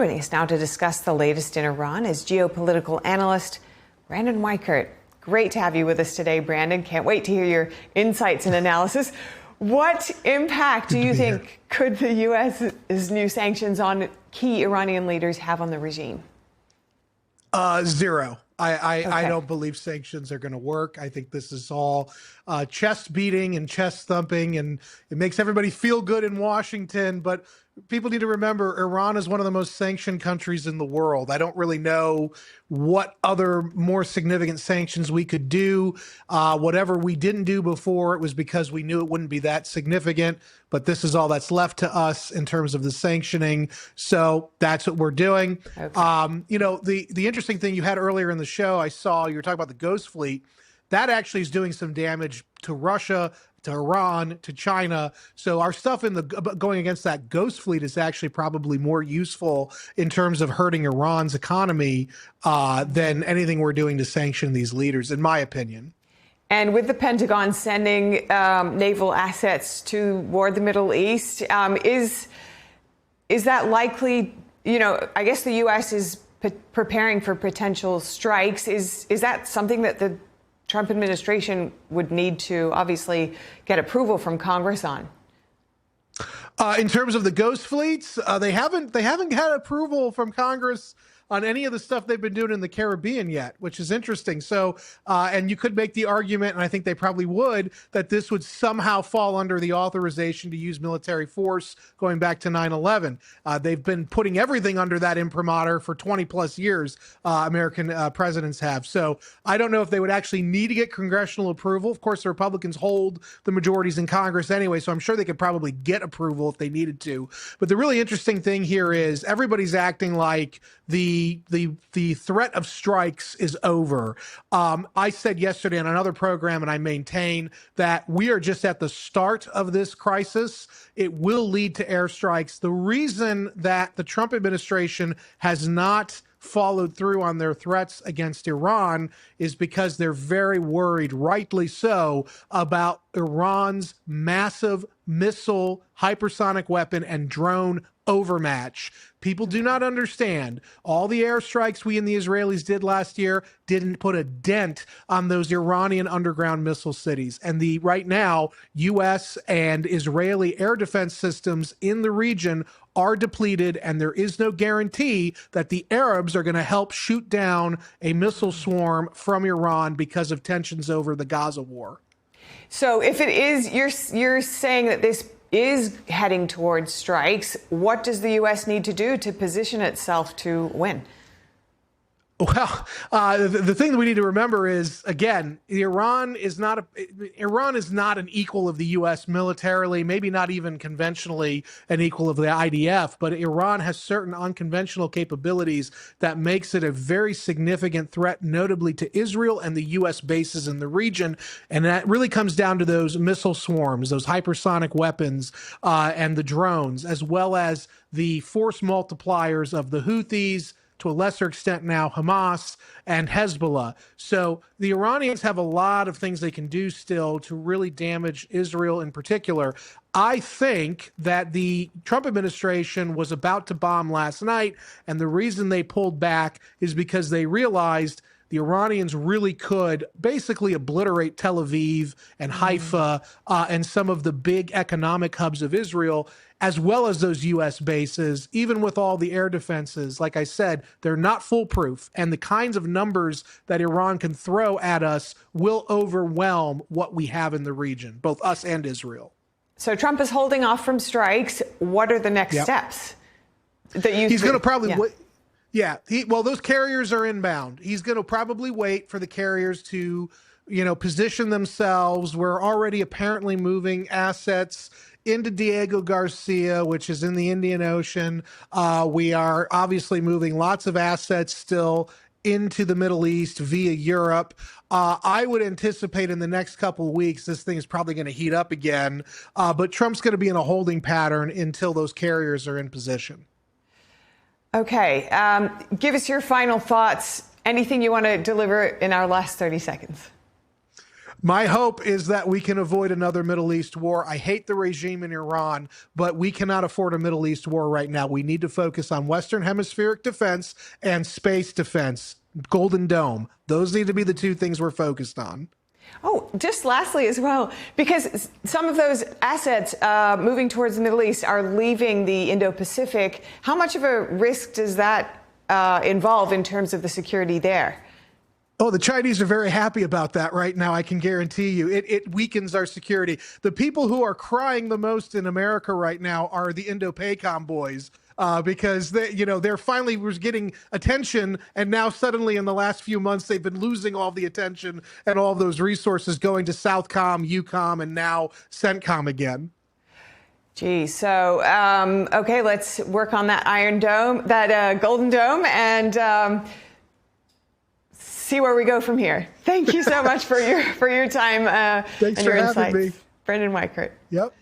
Joining us now to discuss the latest in Iran is geopolitical analyst Brandon Weichert. Great to have you with us today, Brandon. Can't wait to hear your insights and analysis. What impact do you think could the U.S.'s new sanctions on key Iranian leaders have on the regime? Zero. I Okay. don't believe sanctions are going to work. I think this is all chest beating and chest thumping, and it makes everybody feel good in Washington. But people need to remember, Iran is one of the most sanctioned countries in the world. I don't really know what other more significant sanctions we could do. Whatever we didn't do before, it was because we knew it wouldn't be that significant. But this is all that's left to us in terms of the sanctioning. So that's what we're doing. Okay. The interesting thing you had earlier in the show, I saw you were talking about the Ghost Fleet. That actually is doing some damage to Russia, to Iran, to China. So our stuff going against that Ghost Fleet is actually probably more useful in terms of hurting Iran's economy than anything we're doing to sanction these leaders, in my opinion. And with the Pentagon sending naval assets toward the Middle East, is that likely? I guess the U.S. is preparing for potential strikes. Is that something that the Trump administration would need to obviously get approval from Congress on? In terms of the Ghost Fleets, they haven't had approval from Congress on any of the stuff they've been doing in the Caribbean yet, which is interesting. So, and you could make the argument, and I think they probably would, that this would somehow fall under the authorization to use military force going back to 9/11. They've been putting everything under that imprimatur for 20 plus years, American presidents have. So I don't know if they would actually need to get congressional approval. Of course, the Republicans hold the majorities in Congress anyway, so I'm sure they could probably get approval if they needed to. But the really interesting thing here is everybody's acting like the threat of strikes is over. I said yesterday on another program, and I maintain that we are just at the start of this crisis. It will lead to airstrikes. The reason that the Trump administration has not followed through on their threats against Iran is because they're very worried, rightly so, about Iran's massive missile, hypersonic weapon, and drone overmatch. People do not understand. All the airstrikes we and the Israelis did last year didn't put a dent on those Iranian underground missile cities. And right now, U.S. and Israeli air defense systems in the region are depleted, and there is no guarantee that the Arabs are going to help shoot down a missile swarm from Iran because of tensions over the Gaza war. So if it is, you're saying that this is heading towards strikes, what does the U.S. need to do to position itself to win? Well, the thing that we need to remember is, again, Iran is not an equal of the U.S. militarily, maybe not even conventionally an equal of the IDF, but Iran has certain unconventional capabilities that makes it a very significant threat, notably to Israel and the U.S. bases in the region. And that really comes down to those missile swarms, those hypersonic weapons, and the drones, as well as the force multipliers of the Houthis, to a lesser extent now Hamas and Hezbollah. So the Iranians have a lot of things they can do still to really damage Israel in particular. I think that the Trump administration was about to bomb last night, and the reason they pulled back is because they realized the Iranians really could basically obliterate Tel Aviv and Haifa and some of the big economic hubs of Israel, as well as those U.S. bases. Even with all the air defenses, like I said, they're not foolproof. And the kinds of numbers that Iran can throw at us will overwhelm what we have in the region, both us and Israel. So Trump is holding off from strikes. What are the next steps that He's going to probably wait. Yeah, those carriers are inbound. He's going to probably wait for the carriers to, position themselves. We're already apparently moving assets into Diego Garcia, which is in the Indian Ocean. We are obviously moving lots of assets still into the Middle East via Europe. I would anticipate in the next couple of weeks, this thing is probably going to heat up again. But Trump's going to be in a holding pattern until those carriers are in position. Okay. Give us your final thoughts. Anything you want to deliver in our last 30 seconds? My hope is that we can avoid another Middle East war. I hate the regime in Iran, but we cannot afford a Middle East war right now. We need to focus on Western hemispheric defense and space defense, Golden Dome. Those need to be the two things we're focused on. Oh, just lastly as well, because some of those assets moving towards the Middle East are leaving the Indo-Pacific. How much of a risk does that involve in terms of the security there? Oh, the Chinese are very happy about that right now, I can guarantee you. It weakens our security. The people who are crying the most in America right now are the Indo-PACOM boys, because they're finally was getting attention, and now suddenly in the last few months they've been losing all the attention and all of those resources going to Southcom, EUCOM, and now CENTCOM again. Gee, so okay, let's work on that Iron Dome, that Golden Dome, and see where we go from here. Thank you so much for your time Thanks and your for insights. having me. Brandon Weichert. Yep.